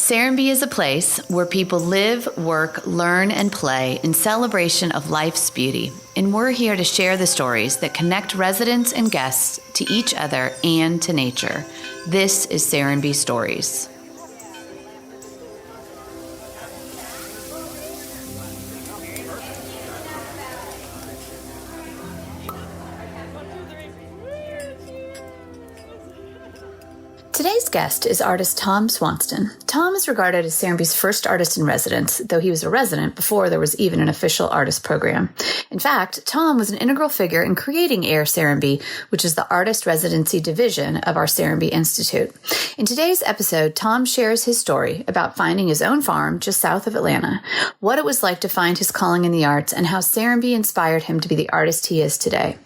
Serenbe is a place where people live, work, learn, and play in celebration of life's beauty. And we're here to share the stories that connect residents and guests to each other and to nature. This is Serenbe Stories. Today's guest is artist Tom Swanston. Tom is regarded as Serenbe's first artist in residence, though he was a resident before there was even an official artist program. In fact, Tom was an integral figure in creating AIR Serenbe, which is the artist residency division of our Serenbe Institute. In today's episode, Tom shares his story about finding his own farm just south of Atlanta, what it was like to find his calling in the arts, and how Serenbe inspired him to be the artist he is today.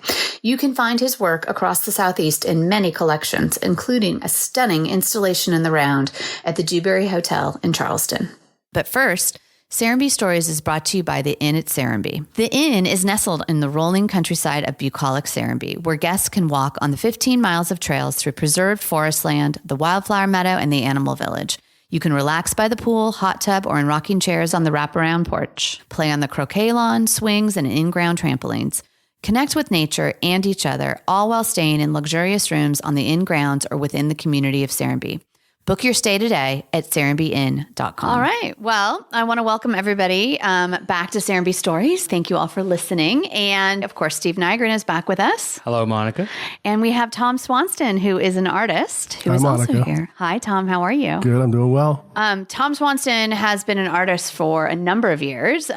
You can find his work across the Southeast in many collections, including a stunning installation in the round at the Dewberry Hotel in Charleston. But first, Serenbe Stories is brought to you by the Inn at Serenbe. The Inn is nestled in the rolling countryside of bucolic Serenbe, where guests can walk on the 15 miles of trails through preserved forest land, the wildflower meadow, and the animal village. You can relax by the pool, hot tub, or in rocking chairs on the wraparound porch. Play on the croquet lawn, swings, and in-ground trampolines. Connect with nature and each other, all while staying in luxurious rooms on the inn grounds or within the community of Serenbe. Book your stay today at serenbeinn.com. All right. Well, I want to welcome everybody back to Serenbe Stories. Thank you all for listening. And of course, Steve Nygren is back with us. Hello, Monica. And we have Tom Swanston, who is an artist, who is also here. Hi, Tom. How are you? Good. I'm doing well. Tom Swanston has been an artist for a number of years.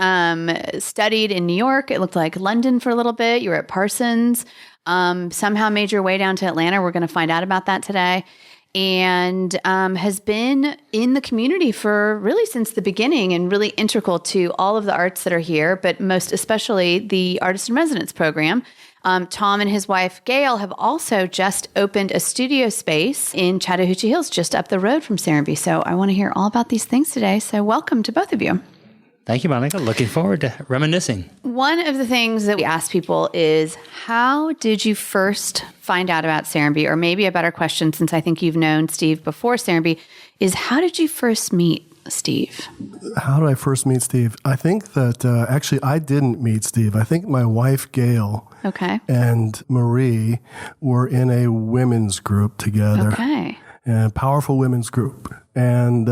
Studied in New York. It looked like London for a little bit. You were at Parsons. Somehow made your way down to Atlanta. We're going to find out about that today. And has been in the community for really since the beginning and really integral to all of the arts that are here, but most especially the Artist in Residence program. Tom and his wife, Gail, have also just opened a studio space in Chattahoochee Hills, just up the road from Serenbe. So I want to hear all about these things today. So welcome to both of you. Thank you, Monica. Looking forward to reminiscing. One of the things that we ask people is, how did you first find out about Serenbe? Or maybe a better question, since I think you've known Steve before Serenbe, is how did you first meet Steve? How did I first meet Steve? I think that actually I didn't meet Steve. I think my wife, Gail, and Marie were in a women's group together. Okay. A powerful women's group. And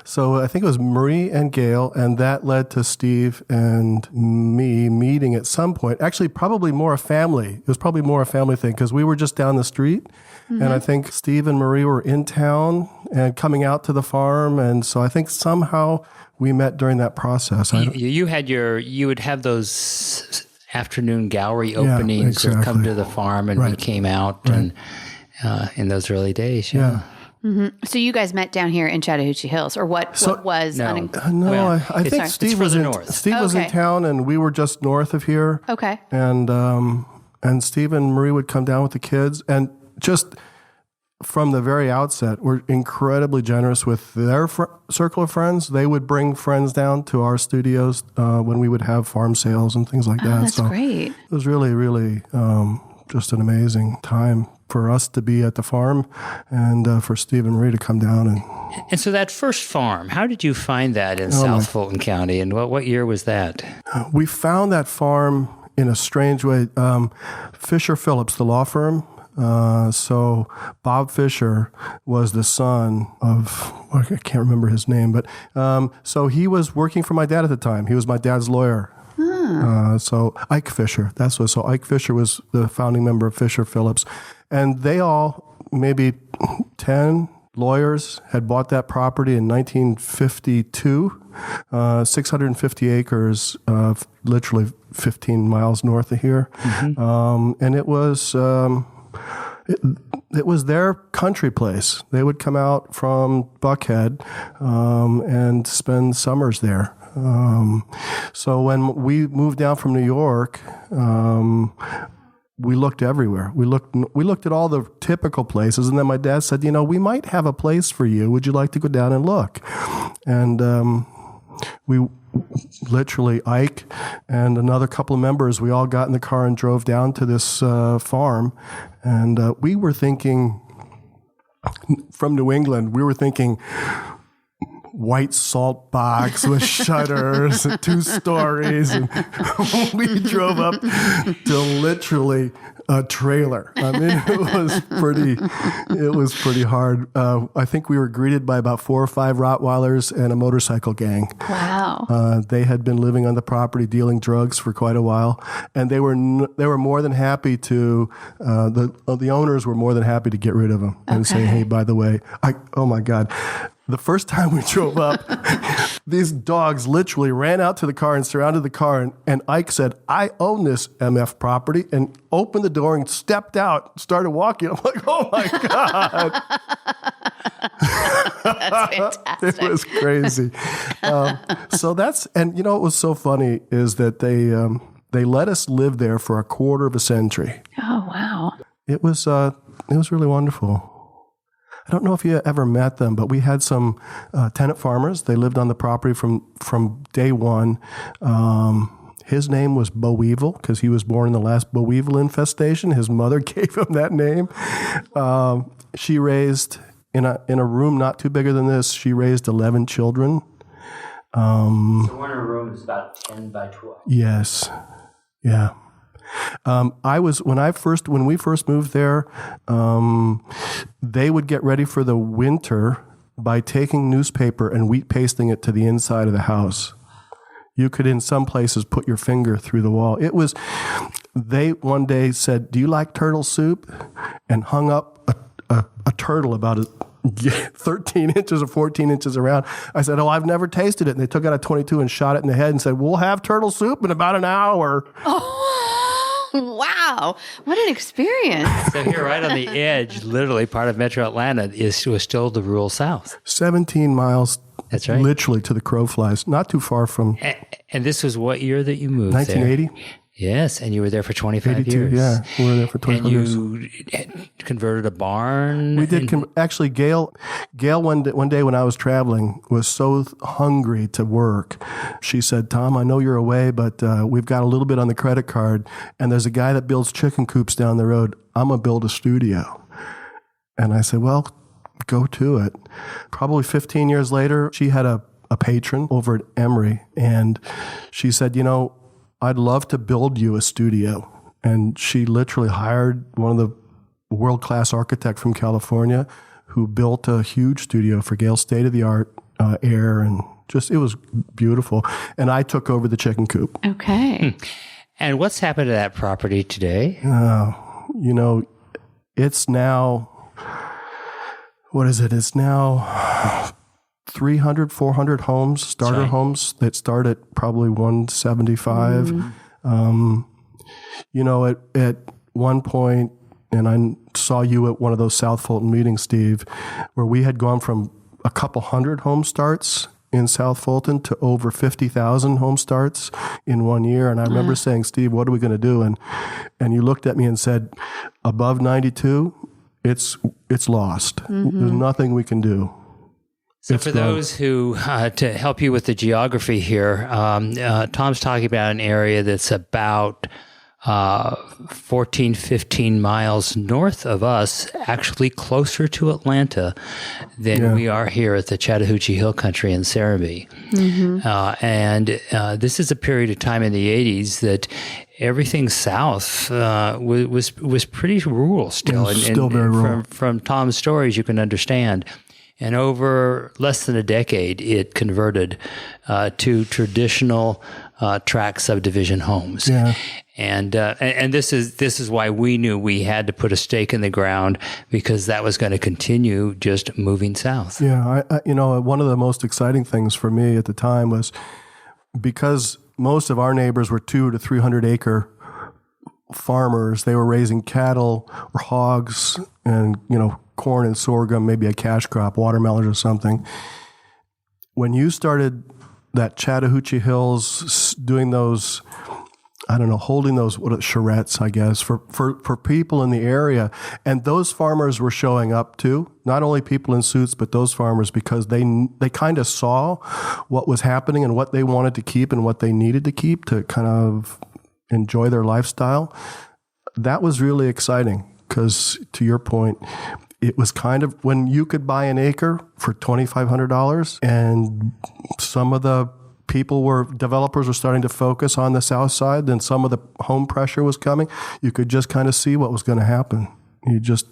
so I think it was Marie and Gail, and that led to Steve and me meeting at some point. Actually, probably more a family. It was probably more a family thing because we were just down the street. Mm-hmm. And I think Steve and Marie were in town and coming out to the farm. And so I think somehow we met during that process. You would have those afternoon gallery openings or come to the farm and we came out and in those early days. Yeah. Mm-hmm. So you guys met down here in Chattahoochee Hills, or what was? I think Steve was in north. Steve was in town, and we were just north of here. Okay. And Steve and Marie would come down with the kids, and just from the very outset, were incredibly generous with their circle of friends. They would bring friends down to our studios when we would have farm sales and things like that. That's great. It was really, really just an amazing time for us to be at the farm and for Steve and Marie to come down. And so that first farm, how did you find that in South Fulton County, and what year was that? We found that farm in a strange way. Fisher Phillips, the law firm. So Bob Fisher was the son of, I can't remember his name, but so he was working for my dad at the time. He was my dad's lawyer. So Ike Fisher, so Ike Fisher was the founding member of Fisher Phillips. And they all, maybe 10 lawyers, had bought that property in 1952, 650 acres, literally 15 miles north of here. Mm-hmm. And it was their country place. They would come out from Buckhead and spend summers there. So when we moved down from New York, we looked everywhere. We looked at all the typical places, and then my dad said, we might have a place for you. Would you like to go down and look? And we literally, Ike and another couple of members, we all got in the car and drove down to this farm, and we were thinking, from New England, white salt box with shutters and 2 stories. And we drove up to literally a trailer. I mean, it was pretty hard. I think we were greeted by about 4 or 5 Rottweilers and a motorcycle gang. Wow. They had been living on the property dealing drugs for quite a while, and they were more than happy to the owners were more than happy to get rid of them and say, hey, by the way, oh my God. The first time we drove up, these dogs literally ran out to the car and surrounded the car. And Ike said, I own this MF property, and opened the door and stepped out, started walking. I'm like, oh my God. That's fantastic. It was crazy. And you know what was so funny is that they let us live there for a quarter of a century. Oh, wow. It was really wonderful. I don't know if you ever met them, but we had some tenant farmers. They lived on the property from day one. His name was Bo Weevil because he was born in the last Bo Weevil infestation. His mother gave him that name. She raised, in a room not too bigger than this, she raised 11 children. So one of the rooms is about 10 by 12. Yes. Yeah. When we first moved there, they would get ready for the winter by taking newspaper and wheat pasting it to the inside of the house. You could, in some places, put your finger through the wall. They one day said, do you like turtle soup? And hung up a turtle about 13 inches or 14 inches around. I said, oh, I've never tasted it. And they took out a .22 and shot it in the head and said, we'll have turtle soup in about an hour. Oh. Wow. What an experience. So here right on the edge, literally part of Metro Atlanta was still the rural South. 17 miles. That's right. Literally to the crow flies. Not too far from... And this was what year that you moved 1980. there? Yes, and you were there for 25 years. Yeah, we were there for 25 years. And you converted a barn? We did. Actually, Gail one day when I was traveling was so hungry to work. She said, Tom, I know you're away, but we've got a little bit on the credit card, and there's a guy that builds chicken coops down the road. I'm going to build a studio. And I said, well, go to it. Probably 15 years later, she had a patron over at Emory, and she said, you know, I'd love to build you a studio. And she literally hired one of the world-class architects from California who built a huge studio for Gail, state-of-the-art AIR, and it was beautiful. And I took over the chicken coop. Okay. And what's happened to that property today? You know, it's now, what is it? It's now 300, 400 homes, starter homes that start at probably 175. You know, at one point, and I saw you at one of those South Fulton meetings, Steve, where we had gone from a couple hundred home starts in South Fulton to over 50,000 home starts in 1 year. And I remember saying, Steve, what are we going to do? And you looked at me and said, above 92, it's lost. There's nothing we can do. So for those who, to help you with the geography here, Tom's talking about an area that's about 14, 15 miles north of us, actually closer to Atlanta than we are here at the Chattahoochee Hill Country in Serenbe. And this is a period of time in the 80s that everything south was pretty rural still. Still very rural. From Tom's stories, you can understand. And over less than a decade, it converted to traditional tract subdivision homes. Yeah. And this is why we knew we had to put a stake in the ground, because that was going to continue just moving south. Yeah, you know, one of the most exciting things for me at the time was because most of our neighbors were 200 to 300 acre farmers. They were raising cattle or hogs and, you know, corn and sorghum, maybe a cash crop, watermelons or something. When you started that Chattahoochee Hills doing those, I don't know, holding those charrettes, I guess, for people in the area, and those farmers were showing up too, not only people in suits, but those farmers, because they kind of saw what was happening and what they wanted to keep and what they needed to keep to kind of enjoy their lifestyle. That was really exciting because, to your point, it was kind of when you could buy an acre for $2,500, and some of the developers were starting to focus on the south side, then some of the home pressure was coming. You could just kind of see what was going to happen. You just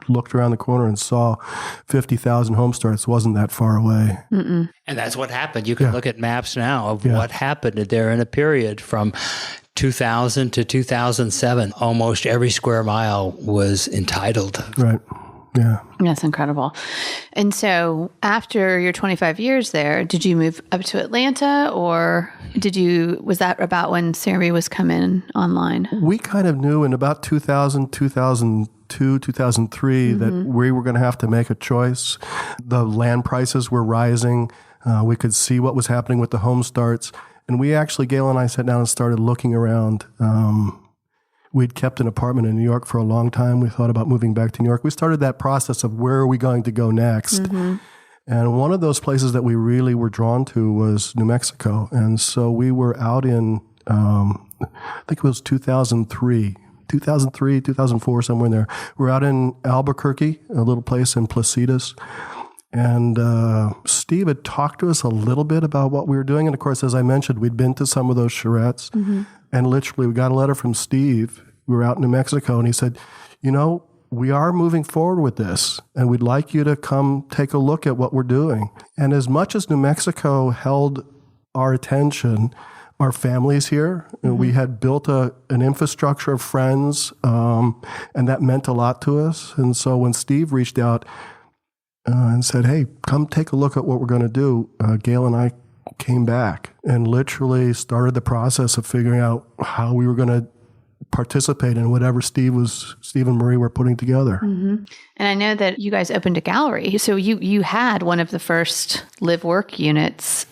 looked around the corner and saw 50,000 home starts wasn't that far away. And that's what happened. You can look at maps now of what happened there in a period from 2000 to 2007. Almost every square mile was entitled. Right. Yeah. That's incredible. And so after your 25 years there, did you move up to Atlanta, or was that about when Serenbe was coming online? We kind of knew in about 2000, 2002, 2003 that we were going to have to make a choice. The land prices were rising. We could see what was happening with the home starts. And we actually, Gail and I sat down and started looking around. We'd kept an apartment in New York for a long time. We thought about moving back to New York. We started that process of where are we going to go next? And one of those places that we really were drawn to was New Mexico. And so we were out in, I think it was 2003, 2004, somewhere in there. We're out in Albuquerque, a little place in Placitas. And Steve had talked to us a little bit about what we were doing. And of course, as I mentioned, we'd been to some of those charrettes. And literally, we got a letter from Steve. We were out in New Mexico, and he said, we are moving forward with this, and we'd like you to come take a look at what we're doing. And as much as New Mexico held our attention, our families here, and we had built an infrastructure of friends, and that meant a lot to us. And so when Steve reached out and said, hey, come take a look at what we're going to do, Gail and I came back and literally started the process of figuring out how we were going to participate in whatever Steve and Marie were putting together. And I know that you guys opened a gallery. So you had one of the first live-work units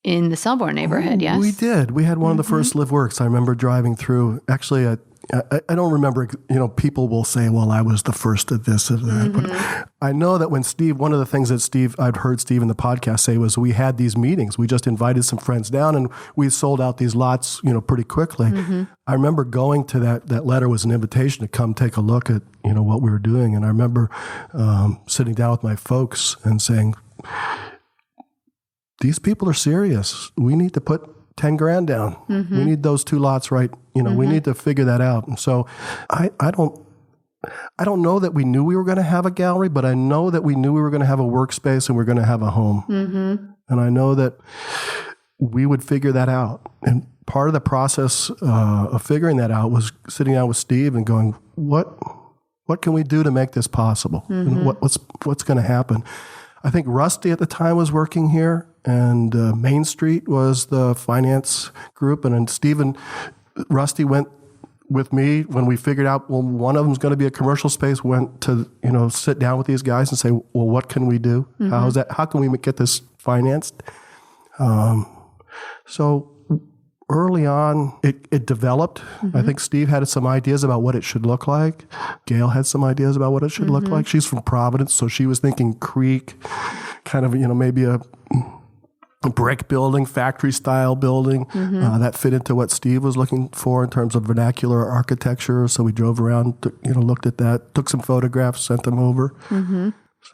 in the Selborne neighborhood, yes? We did. We had one of the first live works. I remember driving through. Actually, I don't remember, people will say, well, I was the first of this or that. But I know that when one of the things that I'd heard Steve in the podcast say was we had these meetings. We just invited some friends down and we sold out these lots, pretty quickly. I remember going to that letter was an invitation to come take a look at, what we were doing. And I remember sitting down with my folks and saying, these people are serious. We need to put $10,000 down. We need those 2 lots, right? We need to figure that out. And so I don't know that we knew we were going to have a gallery, but I know that we knew we were going to have a workspace and we we're going to have a home. And I know that we would figure that out. And part of the process of figuring that out was sitting down with Steve and going, what can we do to make this possible? And what's going to happen? I think Rusty at the time was working here, and Main Street was the finance group. And then Rusty went with me when we figured out, well, one of them's going to be a commercial space, went to, sit down with these guys and say, well, what can we do? How can we get this financed? So early on, it developed. I think Steve had some ideas about what it should look like. Gail had some ideas about what it should look like. She's from Providence, so she was thinking creek, kind of, maybe a brick building, factory-style building that fit into what Steve was looking for in terms of vernacular architecture. So we drove around, looked at that, took some photographs, sent them over.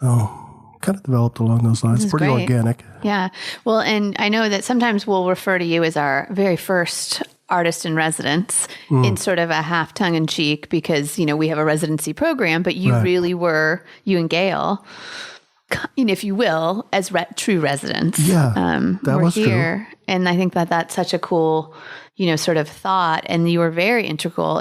So kind of developed along those lines. Pretty great. Organic. Yeah. Well, and I know that sometimes we'll refer to you as our very first artist in residence in sort of a half tongue-in-cheek because, we have a residency program, but you really were, you and Gail, if you will, as true residents. Yeah, that was here. True. And I think that that's such a cool, sort of thought. And you were very integral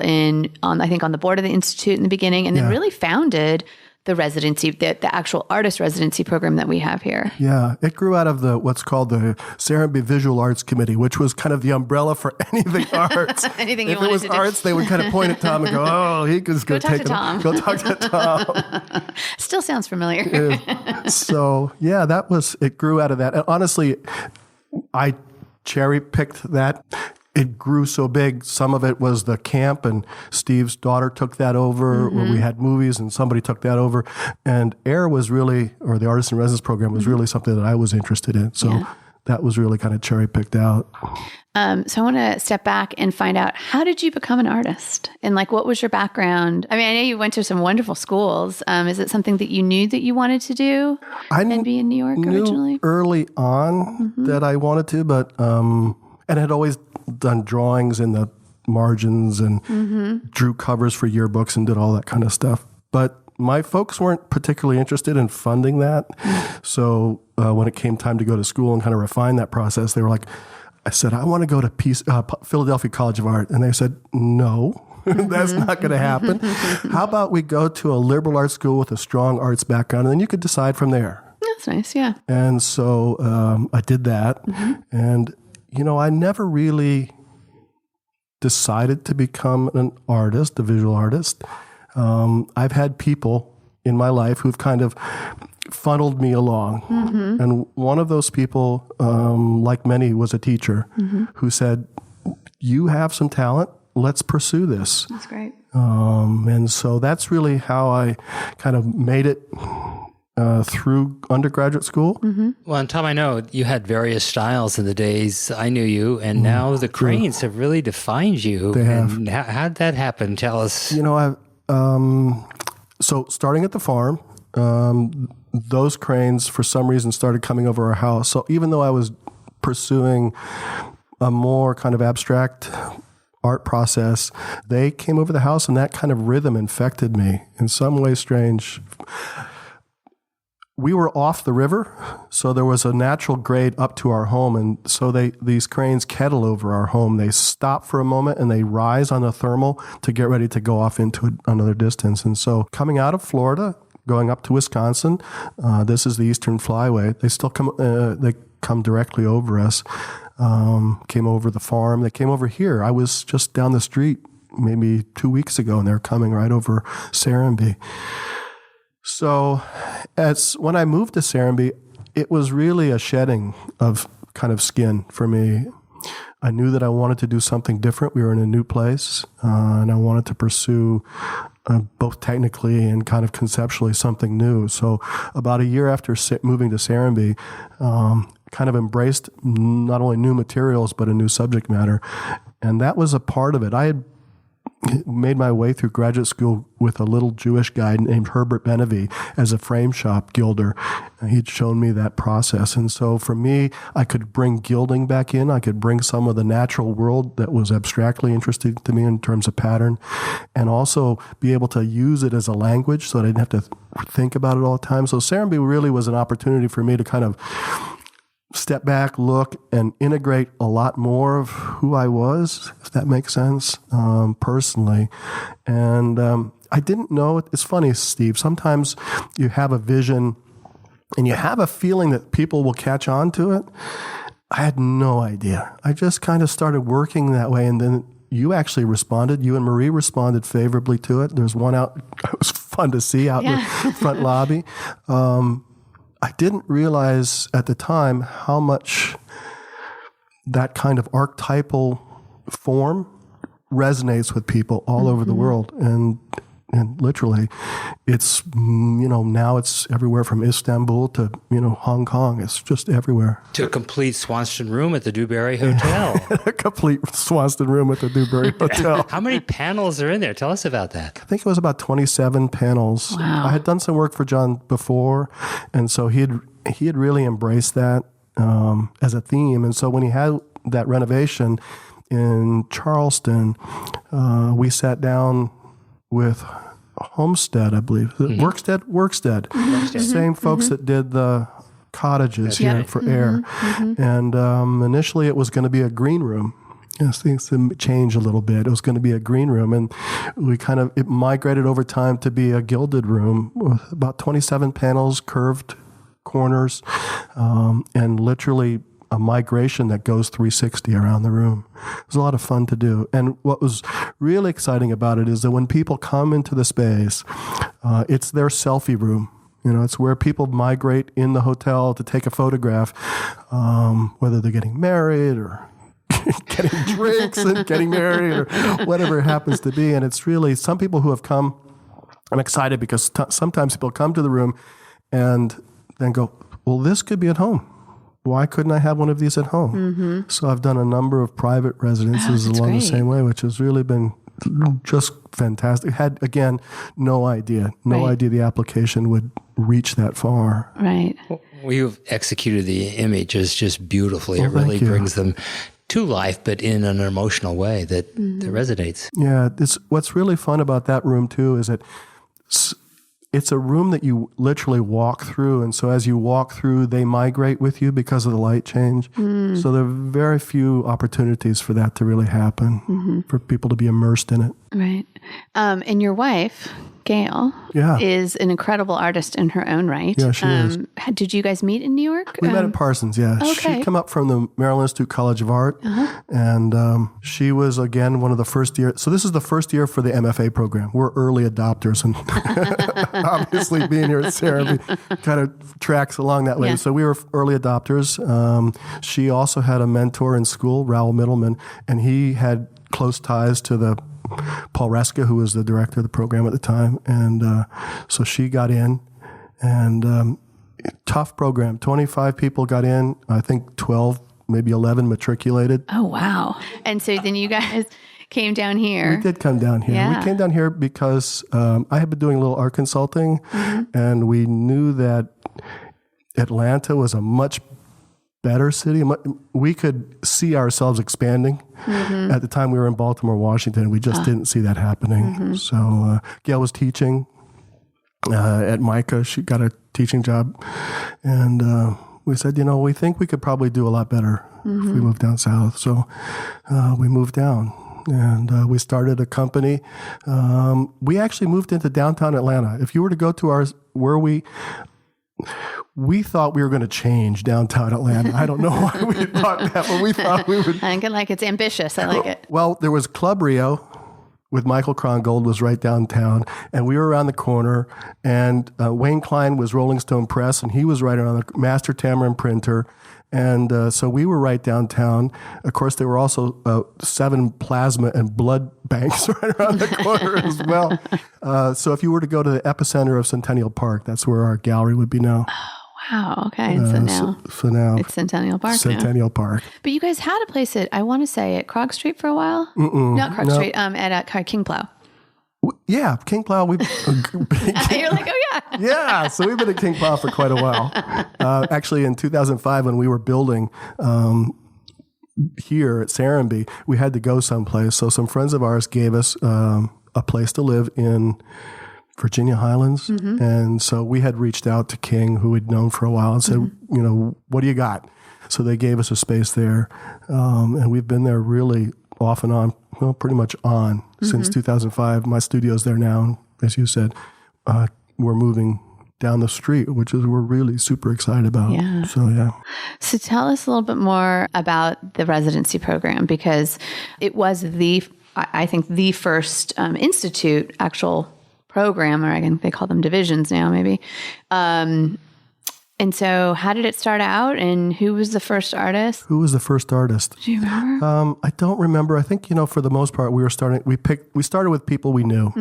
on the board of the Institute in the beginning, and then really founded the residency, the actual artist residency program that we have here. Yeah, it grew out of what's called the Serenbe Visual Arts Committee, which was kind of the umbrella for anything arts. Anything if you wanted it was to do. arts, they would kind of point at Tom and go, "Oh, he could go talk to Tom. Go talk to Tom." Still sounds familiar. So yeah, it grew out of that. And honestly, I cherry picked that. It grew so big. Some of it was the camp, and Steve's daughter took that over, where we had movies, and somebody took that over. And AIR was really, or the Artist in Residence program was really something that I was interested in. So that was really kind of cherry picked out. So I want to step back and find out, how did you become an artist? And like, what was your background? I mean, I know you went to some wonderful schools. Is it something that you knew that you wanted to do and be in New York originally? Early on that I wanted to, but, and had always done drawings in the margins and drew covers for yearbooks and did all that kind of stuff. But my folks weren't particularly interested in funding that. So when it came time to go to school and kind of refine that process, they were like, I said, I want to go to Philadelphia College of Art. And they said, no, that's not going to happen. How about we go to a liberal arts school with a strong arts background, and then you could decide from there. That's nice, yeah. And so I did that. And, I never really decided to become an artist, a visual artist. I've had people in my life who've kind of funneled me along. And one of those people, like many, was a teacher who said, you have some talent, let's pursue this. That's great. And so that's really how I kind of made it through undergraduate school. Well, and Tom, I know you had various styles in the days I knew you, and now the cranes have really defined you. They have. And how'd that happen? Tell us. So starting at the farm, those cranes for some reason started coming over our house. So even though I was pursuing a more kind of abstract art process, they came over the house, and that kind of rhythm infected me in some way strange. We were off the river, so there was a natural grade up to our home, and so these cranes kettle over our home. They stop for a moment and they rise on a thermal to get ready to go off into another distance. And so coming out of Florida, going up to Wisconsin, this is the Eastern Flyway. They still come directly over us. Came over the farm. They came over here. I was just down the street maybe 2 weeks ago, and they're coming right over Serenbe. So when I moved to Serenbe, it was really a shedding of kind of skin for me. I knew that I wanted to do something different. We were in a new place, and I wanted to pursue both technically and kind of conceptually something new. So about a year after moving to Serenbe, kind of embraced not only new materials, but a new subject matter. And that was a part of it. I had made my way through graduate school with a little Jewish guy named Herbert Benevy as a frame shop gilder. He'd shown me that process. And so for me, I could bring gilding back in. I could bring some of the natural world that was abstractly interesting to me in terms of pattern, and also be able to use it as a language so that I didn't have to think about it all the time. So Serenbe really was an opportunity for me to kind of step back, look, and integrate a lot more of who I was, if that makes sense, personally. And I didn't know, it's funny, Steve, sometimes you have a vision and you have a feeling that people will catch on to it. I had no idea. I just kind of started working that way, and then you actually responded. You and Marie responded favorably to it. There's one out, it was fun to see out in the front lobby. I didn't realize at the time how much that kind of archetypal form resonates with people all over the world. And literally, it's, now it's everywhere from Istanbul to, Hong Kong. It's just everywhere. To a complete Swanston room at the Dewberry Hotel. A complete Swanston room at the Dewberry Hotel. How many panels are in there? Tell us about that. I think it was about 27 panels. Wow. I had done some work for John before, and so he had really embraced that as a theme. And so when he had that renovation in Charleston, we sat down with Homestead, I believe. Workstead. Same folks that did the cottages here for AIR. And initially it was going to be a green room. Yes, things changed a little bit. It was going to be a green room, and it migrated over time to be a gilded room with about 27 panels, curved corners, and literally a migration that goes 360 around the room. It was a lot of fun to do. And what was really exciting about it is that when people come into the space, it's their selfie room. It's where people migrate in the hotel to take a photograph, whether they're getting married or getting drinks and getting married or whatever it happens to be. And it's really some people who have come. I'm excited because sometimes people come to the room and then go, well, this could be at home. why couldn't I have one of these at home? So I've done a number of private residences along the same way, which has really been just fantastic. Had, again, no idea the application would reach that far. Right. Well, you've executed the images just beautifully. It really brings them to life, but in an emotional way that resonates. Yeah, what's really fun about that room too is that it's a room that you literally walk through, and so as you walk through, they migrate with you because of the light change. So there are very few opportunities for that to really happen, for people to be immersed in it. Right. And your wife, Gail, is an incredible artist in her own right. Yeah, she is. Did you guys meet in New York? We met at Parsons, yeah. Okay. She'd come up from the Maryland Institute College of Art, and she was, again, one of the first year. So this is the first year for the MFA program. We're early adopters, and obviously being here at Serenbe kind of tracks along that way. Yeah. So we were early adopters. She also had a mentor in school, Raoul Middleman, and he had close ties to the Paul Reska, who was the director of the program at the time. And so she got in, and tough program. 25 people got in. I think 12, maybe 11 matriculated. Oh, wow. And so then you guys came down here. We did come down here. Yeah. We came down here because I had been doing a little art consulting, and we knew that Atlanta was a much better city. We could see ourselves expanding. At the time we were in Baltimore, Washington. We just didn't see that happening. So Gail was teaching at MICA. She got a teaching job. And we said, we think we could probably do a lot better if we moved down south. So we moved down. And we started a company. We actually moved into downtown Atlanta. If you were to go to we thought we were going to change downtown Atlanta. I don't know why we thought that, but we thought we would. I like it's ambitious. I like it. Well, there was Club Rio with Michael Krongold was right downtown, and we were around the corner, and Wayne Klein was Rolling Stone Press, and he was right around the Master Tamarind Printer. And so we were right downtown. Of course, there were also 7 plasma and blood banks right around the corner as well. So if you were to go to the epicenter of Centennial Park, that's where our gallery would be now. Wow. Okay. So now it's Centennial Park. Centennial Park. But you guys had a place I want to say at Krog Street for a while. Not Krog Street. At King Plow. Yeah, King Plow. You're like, oh yeah. Yeah, so we've been at King Plow for quite a while. Actually, in 2005, when we were building here at Serenbe, we had to go someplace. So some friends of ours gave us a place to live in Virginia Highlands. And so we had reached out to King, who we'd known for a while, and said, what do you got? So they gave us a space there. And we've been there really off and on, pretty much on since 2005. My studio's there now. And as you said, we're moving down the street, which is we're really super excited about. Yeah. So tell us a little bit more about the residency program, because it was I think the first institute actual program, or they call them divisions now, maybe. And so how did it start out, and who was the first artist? Who was the first artist? Do you remember? I don't remember. I think, for the most part, we started with people we knew,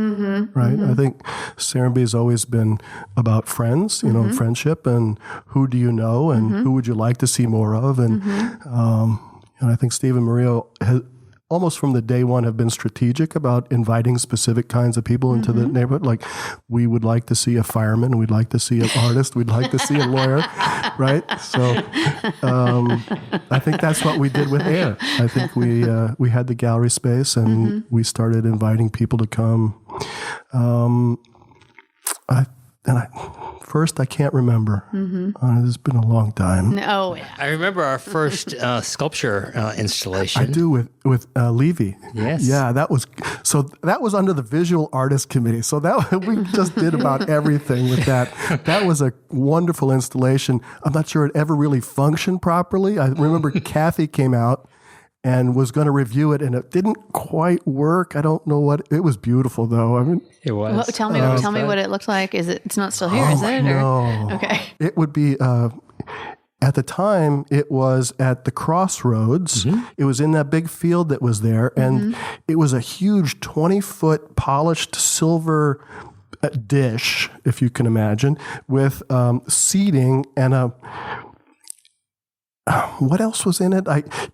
right? I think Serenbe has always been about friends, friendship, and who do you know, and who would you like to see more of? And, I think Steve and Maria has almost from the day one have been strategic about inviting specific kinds of people into the neighborhood. Like, we would like to see a fireman, we'd like to see an artist, we'd like to see a lawyer, right? So I think that's what we did with AIR. I think we had the gallery space, and we started inviting people to come. I can't remember. It's been a long time. No. I remember our first sculpture installation. I do with Levy. Yes. Yeah, that was under the Visual Artist Committee. So that we just did about everything with that. That was a wonderful installation. I'm not sure it ever really functioned properly. I remember Kathy came out and was going to review it, and it didn't quite work. I don't know what. It was beautiful, though. I mean, it was. Well, tell me what it looked like. It's not still here, is it? No. Okay. It would be. At the time, it was at the crossroads. It was in that big field that was there, and it was a huge 20-foot polished silver dish, if you can imagine, with seating and what else was in it?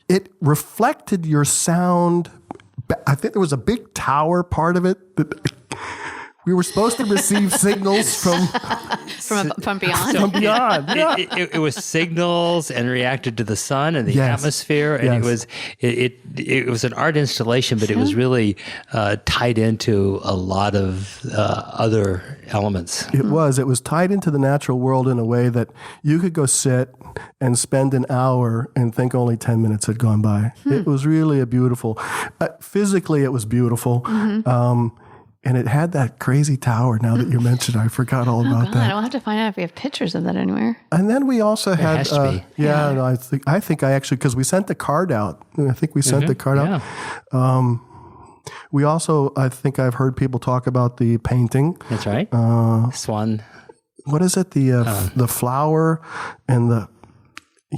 It reflected your sound. I think there was a big tower part of it that we were supposed to receive signals from beyond. From beyond, yeah. It was signals and reacted to the sun and the atmosphere, and it was an art installation, but it was really tied into a lot of other elements. It was tied into the natural world in a way that you could go sit and spend an hour and think only 10 minutes had gone by. It was really a beautiful. Physically, it was beautiful. And it had that crazy tower. Now that you mentioned, I forgot all about that. I'll have to find out if we have pictures of that anywhere. And then we also had, has to be. No, I think I actually, because we sent the card out. I think we sent the card out. We also, I think I've heard people talk about the painting. That's right. Swan. What is it? The flower and the,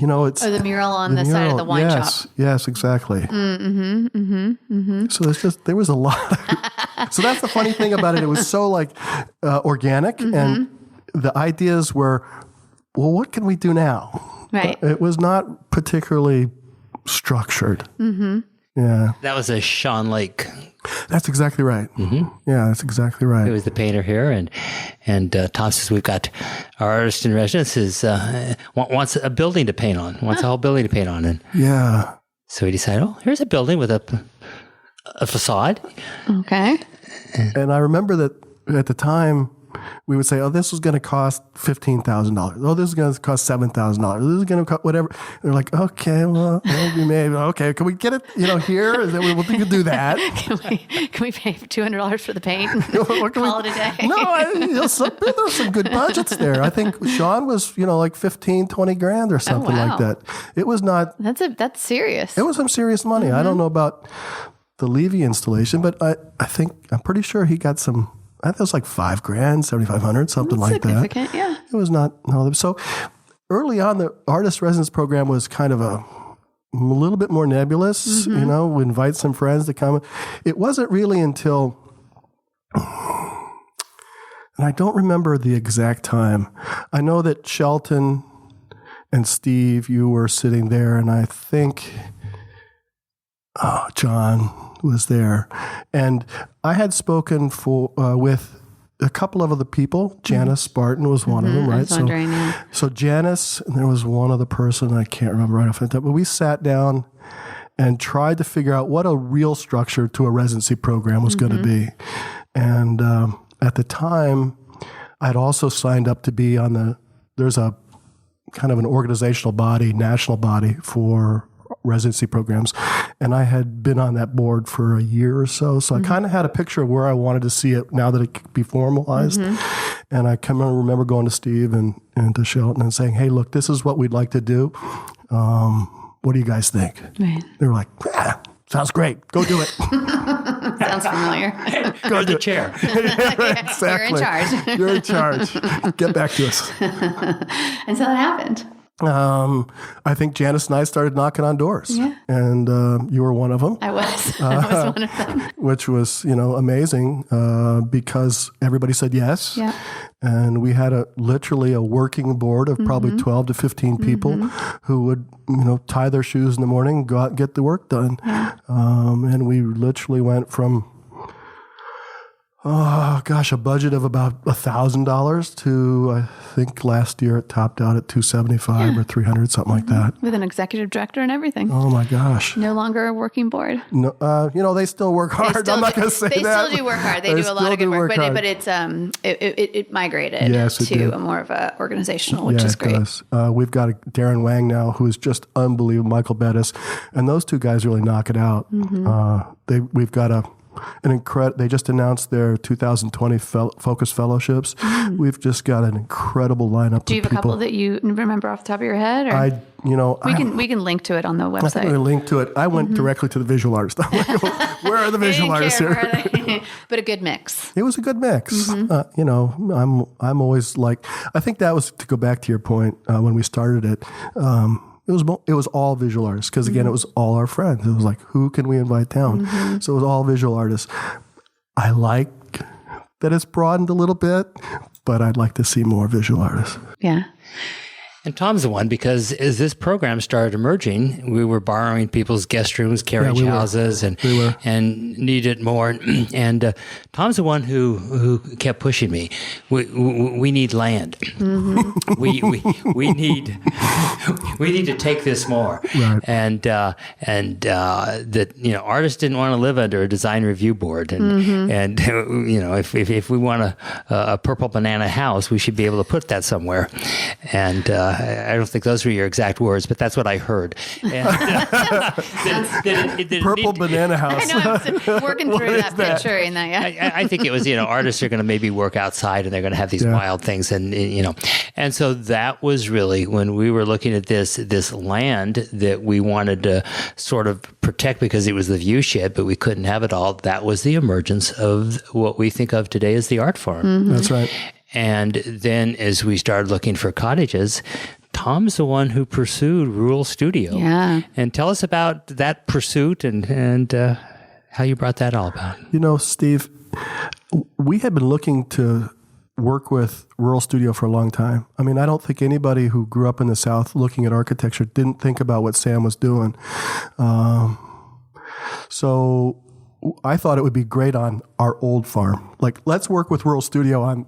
it's the mural on the side of the wine shop. Yes, exactly. So there was a lot. So that's the funny thing about it. It was so organic, and the ideas were, well, what can we do now? Right. It was not particularly structured. Yeah. That was a Sean Lake. That's exactly right. Yeah, that's exactly right. He was the painter here, and Tom says we've got our artist in residence wants a building to paint on, wants a whole building to paint on, and so we decided, here's a building with a facade. Okay. And I remember that at the time we would say, this was going to cost $15,000. Oh, this is going to cost $7,000. This is going to cost whatever. They're like, okay, well, maybe, okay, can we get it, here? We can do that. Can we pay $200 for the paint? Call it a day. No, there's some good budgets there. I think Sean was, like 15, 20 grand or something like that. It was not. That's serious. It was some serious money. I don't know about the Levy installation, but I'm pretty sure he got some. I think it was like $5,000, $7,500, something like that. Significant, yeah. It was not. No, so early on, the artist residence program was kind of a little bit more nebulous. We invite some friends to come. It wasn't really until, and I don't remember the exact time. I know that Shelton and Steve, you were sitting there, and I think John was there, and I had spoken with a couple of other people. Janice Spartan was one of them, right? So Janice, and there was one other person I can't remember right off the top, but we sat down and tried to figure out what a real structure to a residency program was going to be. And at the time, I'd also signed up to be there's a kind of an organizational body, national body for residency programs, and I had been on that board for a year or so. So I kind of had a picture of where I wanted to see it now that it could be formalized. And I can remember going to Steve and to Shelton and saying, hey, look, this is what we'd like to do. What do you guys think? Right. They were like, sounds great. Go do it. Sounds familiar. Go to the chair. Yeah, exactly. You're in charge. You're in charge. Get back to us. And so that happened. I think Janice and I started knocking on doors, and you were one of them. I was. I was one of them. Which was, amazing because everybody said yes. Yeah. And we had literally a working board of probably 12 to 15 people who would, tie their shoes in the morning, go out and get the work done. Yeah. And we literally went from a budget of about $1,000 to, I think last year it topped out at $275 or $300, something like that. With an executive director and everything. Oh my gosh. No longer a working board. No, they still work hard. I'm not going to say that. They still do work hard. They do a lot of good work, but it's it migrated to a more of a organizational, which is great. Does. We've got Darren Wang now, who is just unbelievable. Michael Bettis, and those two guys really knock it out. We've got they just announced their 2020 Focus Fellowships. We've just got an incredible lineup. Do you have a couple that you remember off the top of your head? Or? We can link to it on the website. I think we link to it. I went directly to the visual artist. I'm like, where are the visual artists here? But a good mix. It was a good mix. I'm always like, I think that was, to go back to your point, when we started it, it was all visual artists because, again, it was all our friends. It was like, who can we invite down? So it was all visual artists. I like that it's broadened a little bit, but I'd like to see more visual artists. Yeah. And Tom's the one, because as this program started emerging, we were borrowing people's guest rooms, carriage houses, and needed more. And Tom's the one who kept pushing me. We need land. Mm-hmm. we need to take this more. Right. And that artists didn't want to live under a design review board, and if we want a purple banana house, we should be able to put that somewhere. And I don't think those were your exact words, but that's what I heard. And, purple banana house. I know, I'm working through that picture. And that, yeah. I think it was, artists are going to maybe work outside and they're going to have these wild things. And so that was really when we were looking at this land that we wanted to sort of protect because it was the view shed, but we couldn't have it all. That was the emergence of what we think of today as the art farm. Mm-hmm. That's right. And then as we started looking for cottages, Tom's the one who pursued Rural Studio. Yeah. And tell us about that pursuit and how you brought that all about. Steve, we had been looking to work with Rural Studio for a long time. I mean, I don't think anybody who grew up in the South looking at architecture didn't think about what Sam was doing. So I thought it would be great on our old farm. Like, let's work with Rural Studio on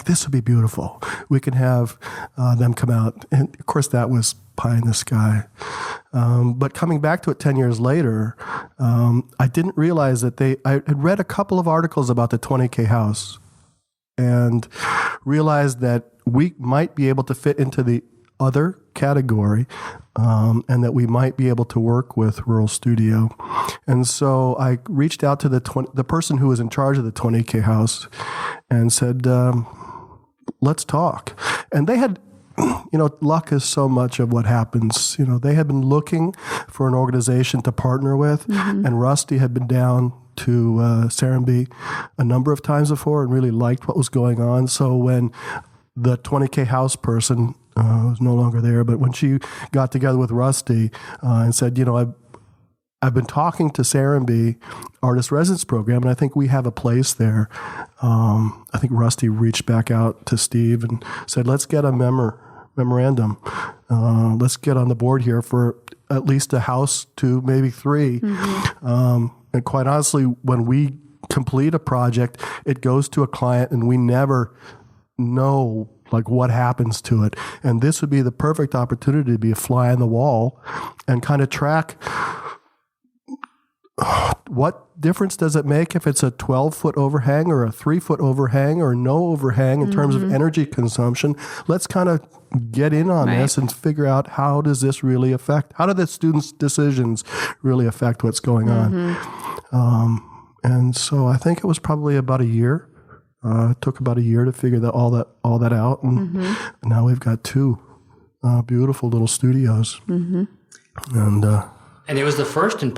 this would be beautiful. We can have them come out. And of course, that was pie in the sky. But coming back to it 10 years later, I didn't realize that I had read a couple of articles about the 20K house and realized that we might be able to fit into the other category, and that we might be able to work with Rural Studio. And so I reached out to the person who was in charge of the 20K house and said, let's talk. And they had, luck is so much of what happens. They had been looking for an organization to partner with, and Rusty had been down to Serenbe a number of times before and really liked what was going on. So when the 20K house person was no longer there, but when she got together with Rusty and said, I've been talking to Serenbe Artist Residence Program, and I think we have a place there. I think Rusty reached back out to Steve and said, let's get a memorandum. Let's get on the board here for at least a house, 2, maybe 3. And quite honestly, when we complete a project, it goes to a client and we never know what happens to it. And this would be the perfect opportunity to be a fly on the wall and kind of track what difference does it make if it's a 12-foot overhang or a 3-foot overhang or no overhang in terms of energy consumption. Let's kind of get in on this and figure out how do the students' decisions really affect what's going on. And so I think it was probably about a year. It took about a year to figure all that out, and now we've got 2 beautiful little studios. And it was the first and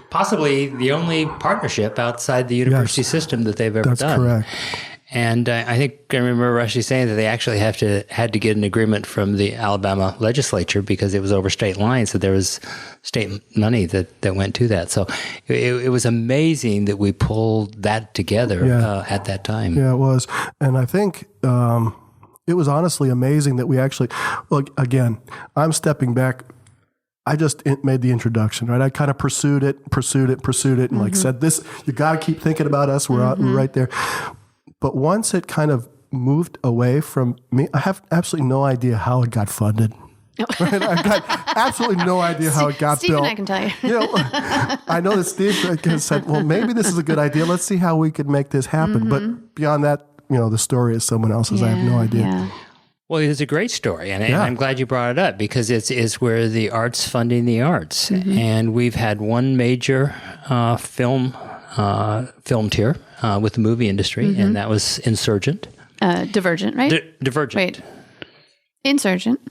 possibly the only partnership outside the university system that they've ever done. That's correct. And I think I remember Rusty saying that they actually had to get an agreement from the Alabama legislature because it was over state lines, so there was state money that went to that. So it was amazing that we pulled that together at that time. Yeah, it was. And I think it was honestly amazing that we actually, again, I'm stepping back. I just made the introduction, right? I kind of pursued it, and said, this, you got to keep thinking about us. We're right there. But once it kind of moved away from me, I have absolutely no idea how it got funded. Right? I've got absolutely no idea how it got Steve built. And I can tell you. I know that Steve said, well, maybe this is a good idea. Let's see how we could make this happen. But beyond that, the story is someone else's. I have no idea. Yeah. Well, it's a great story, and I'm glad you brought it up because it's where the art's funding the arts. And we've had one major filmed here with the movie industry, and that was Insurgent. Divergent, right? Divergent. Wait. Insurgent.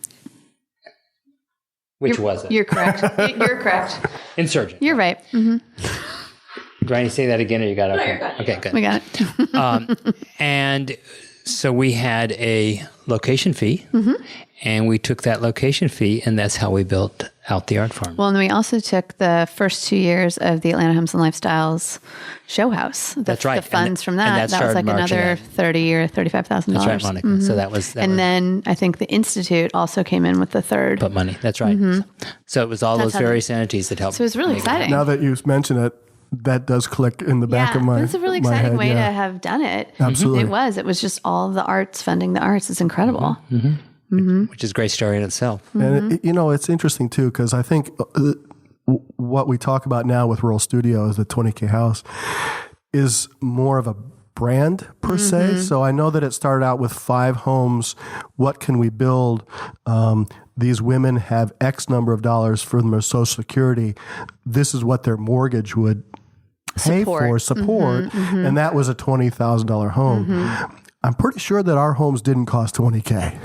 Which was it? You're correct. You're correct. Insurgent. You're right. Mm-hmm. Do I need to say that again, or you got it? No, you're good. Okay, good. We got it. And so we had a location fee, and we took that location fee, and that's how we built out the art farm. Well, and we also took the first 2 years of the Atlanta Homes and Lifestyles show house. That's right. The funds from that was like started another $30,000 or $35,000. That's right, Monica. So that was. Then I think the Institute also came in with the third. Put money. That's right. So it was all those various entities that helped. So it was really exciting. Now that you mention it, that does click in the back of my head. It's a really exciting way to have done it. Absolutely. It was just all of the arts, funding the arts. It's incredible. Which is a great story in itself. And, it's interesting, too, because I think what we talk about now with Rural Studios, the 20K house, is more of a brand per se. So I know that it started out with 5 homes. What can we build? These women have X number of dollars from their Social Security. This is what their mortgage would pay for support. And that was a $20,000 home. I'm pretty sure that our homes didn't cost $20K.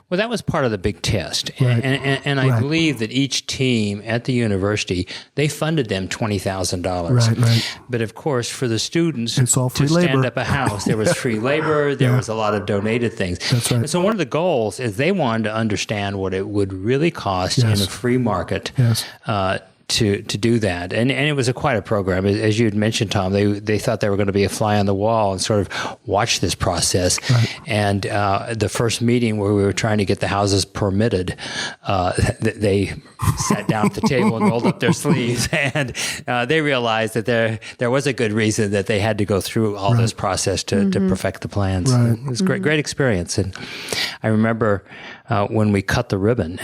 Well, that was part of the big test. Right. And I believe that each team at the university, they funded them $20,000. Right. But of course, for the students it's all free to labor. stand up a house, there was free labor, there was a lot of donated things. That's right. And so one of the goals is they wanted to understand what it would really cost in a free market to do that. And it was quite a program. As you had mentioned, Tom, they thought they were going to be a fly on the wall and sort of watch this process. Right. And the first meeting where we were trying to get the houses permitted, they sat down at the table and rolled up their sleeves, and they realized that there was a good reason that they had to go through all this process to perfect the plans. Right. It was a great experience. And I remember when we cut the ribbon,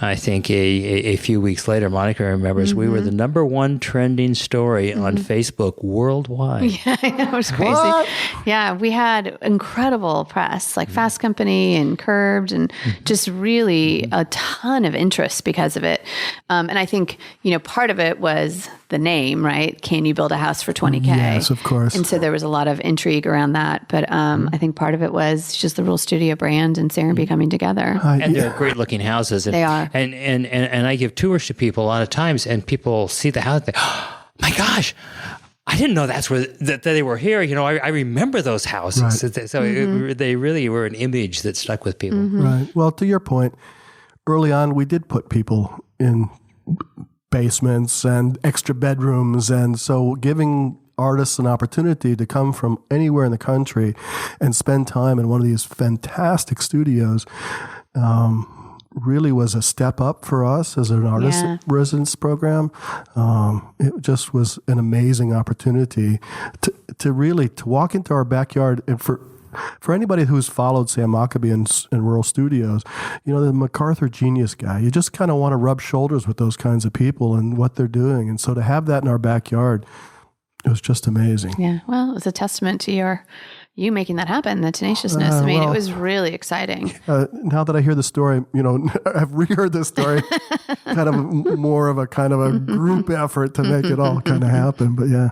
I think a few weeks later, Monica remembers we were the #1 trending story on Facebook worldwide. Yeah, I know, it was crazy. What? Yeah, we had incredible press, like Fast Company and Curbed, and just really a ton of interest because of it. And I think, part of it was the name, right? Can you build a house for $20K? Yes, of course. And so there was a lot of intrigue around that. But I think part of it was just the Rural Studio brand and Serenbe coming together. And they're great looking houses. And, they are. And I give tours to people a lot of times, and people see the house, they, oh my gosh, I didn't know that they were here. I remember those houses. Right. So they really were an image that stuck with people. Right. Well, to your point, early on, we did put people in basements and extra bedrooms. And so giving artists an opportunity to come from anywhere in the country and spend time in one of these fantastic studios really was a step up for us as an artist residence program. It just was an amazing opportunity to walk into our backyard. And for anybody who's followed Sam Maccabee and Rural Studios, the MacArthur Genius guy, you just kind of want to rub shoulders with those kinds of people and what they're doing. And so to have that in our backyard, it was just amazing. Yeah. Well, it was a testament to you making that happen, the tenaciousness. It was really exciting. Now that I hear the story, I've reheard this story, kind of more of a group effort to make it all kind of happen. But yeah.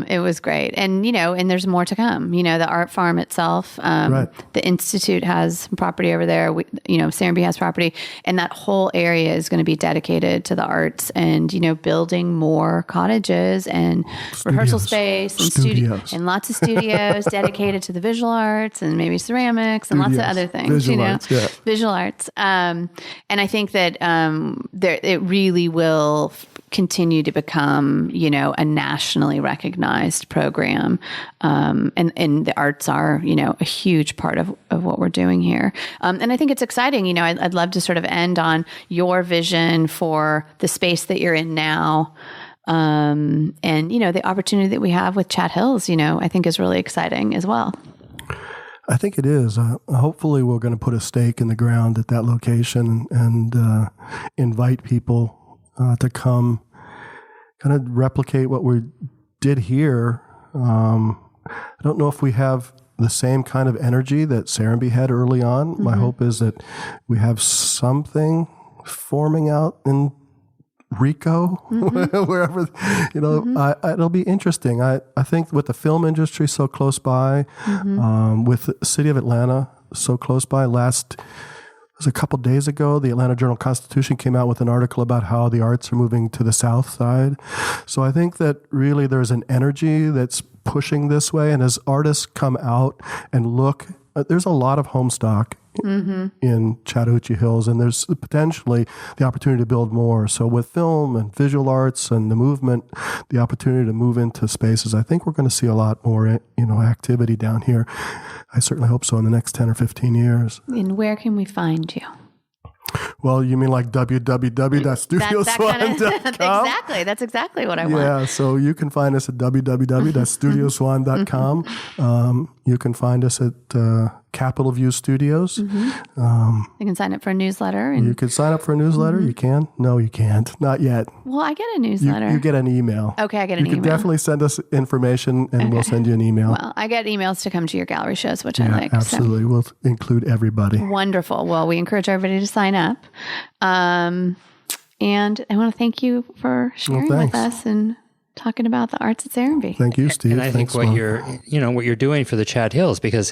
It was great. And, and there's more to come. The art farm itself, the Institute has property over there. Serenbe has property, and that whole area is going to be dedicated to the arts and, building more cottages and rehearsal space and studios and lots of studios dedicated to the visual arts and maybe ceramics and lots of other things, visual arts. And I think that, it really will continue to become, a nationally recognized program. And the arts are, a huge part of what we're doing here. And I think it's exciting. I'd love to sort of end on your vision for the space that you're in now. And, the opportunity that we have with Chat Hills, I think is really exciting as well. I think it is. Hopefully we're going to put a stake in the ground at that location and invite people to come kind of replicate what we did here. I don't know if we have the same kind of energy that Serenbe had early on. My hope is that we have something forming out in Rico, wherever, it'll be interesting. I think with the film industry so close by, with the city of Atlanta so close by, a couple of days ago, the Atlanta Journal-Constitution came out with an article about how the arts are moving to the south side. So I think that really there's an energy that's pushing this way. And as artists come out and look, there's a lot of home stock in Chattahoochee Hills, and there's potentially the opportunity to build more. So with film and visual arts and the movement, the opportunity to move into spaces, I think we're going to see a lot more, activity down here. I certainly hope so in the next 10 or 15 years. And where can we find you? Well, you mean like www.studioswan.com? That's exactly what I want. Yeah, so you can find us at www.studioswan.com. You can find us at Capitol View Studios. You can sign up for a newsletter. You can sign up for a newsletter. You can? No, you can't. Not yet. Well, I get a newsletter. You get an email. Okay, I get an email. You can definitely send us information, and we'll send you an email. Well, I get emails to come to your gallery shows, which I like. Absolutely. So. We'll include everybody. Wonderful. Well, we encourage everybody to sign up. And I want to thank you for sharing with us and talking about the arts at Serenbe. Thank you, Steve. And I think what you're doing for the Chat Hills, because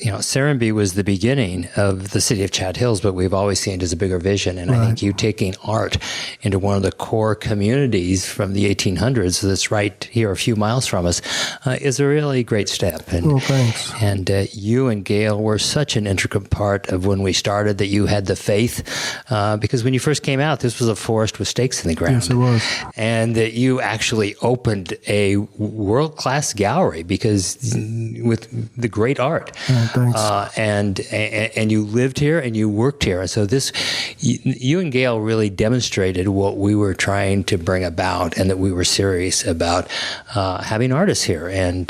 Serenbe was the beginning of the city of Chat Hills, but we've always seen it as a bigger vision. And I think you taking art into one of the core communities from the 1800s that's right here a few miles from us is a really great step. And, thanks. And you and Gail were such an intricate part of when we started, that you had the faith, because when you first came out, this was a forest with stakes in the ground. Yes, it was. And that you actually opened a world-class gallery because with the great art. Thanks. And you lived here and you worked here. And so you and Gail really demonstrated what we were trying to bring about, and that we were serious about having artists here and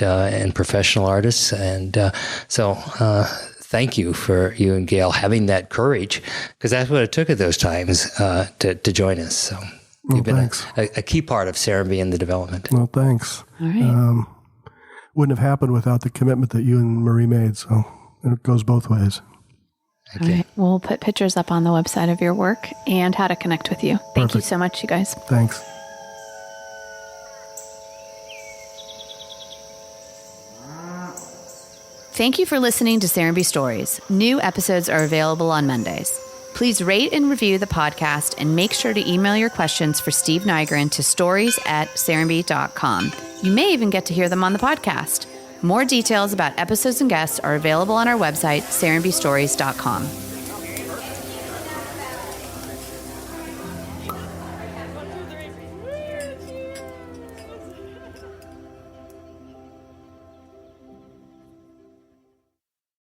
professional artists. And so thank you for you and Gail having that courage, because that's what it took at those times to join us. So. You've been a key part of Serenbe and the development. Well, thanks. All right. Wouldn't have happened without the commitment that you and Marie made, so it goes both ways. Okay. All right. We'll put pictures up on the website of your work and how to connect with you. Thank you so much, you guys. Thanks. Thank you for listening to Serenbe Stories. New episodes are available on Mondays. Please rate and review the podcast, and make sure to email your questions for Steve Nygren to stories@serenbe.com. You may even get to hear them on the podcast. More details about episodes and guests are available on our website, serenbestories.com.